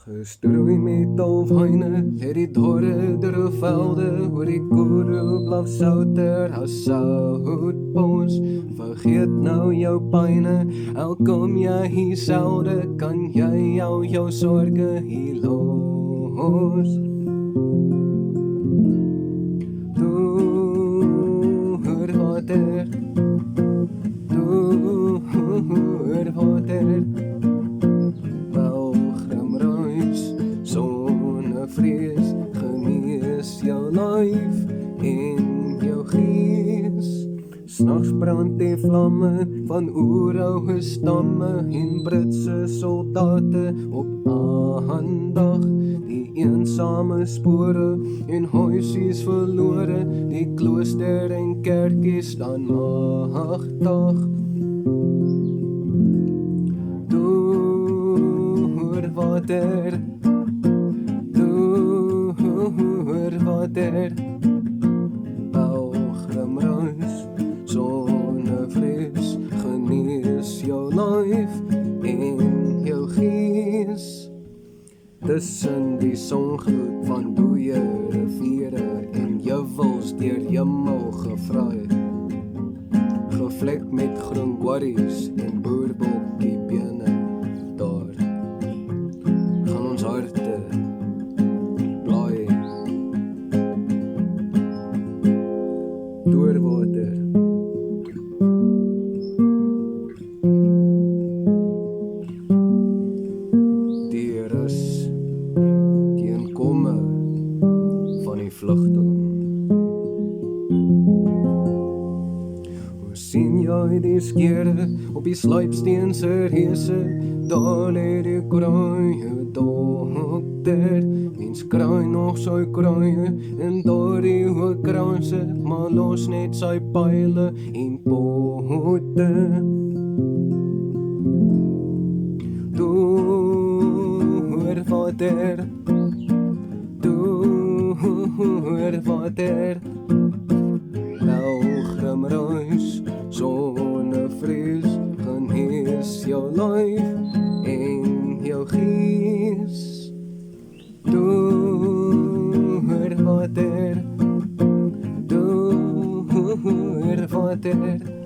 Gestrooi met dolfyne, het die dorre deur velde, oor die koere blaf souter as soutbos. Vergeet nou jou pyne, al kom jy hier selde, kan jy al jou sorge hier los. Hoor water, hoor water. Vrees, genees jou lyf en jou gees. S'nags brand die vlamme van oeroue stamme en Britse soldate op aandag. Die eensame spore en huisies verlore, die klooster en kerkies staan magtig. Hoor water, hoor water, pelgrimreis, sonnevrees, genees jou lyf en jou gees. Tussen die songloed van boeie, riviere en juwels deur hemel gevraai, gevlek met groen quarries en boerbokkie bene, daar gaan ons harte deur water. Die rus teen komme van die vlugteling. Hoe sien jy die skere op die sluipsteense reëse, daar lê die kruie dokter. Mens kraai nog sy kruie en daar die hoë kranse, maar los net sy pyle en pote. Hoor water, hoor water, pelgrimreis, sonnevrees, genees jou lyf en jou gees. Hoor water, hoor water.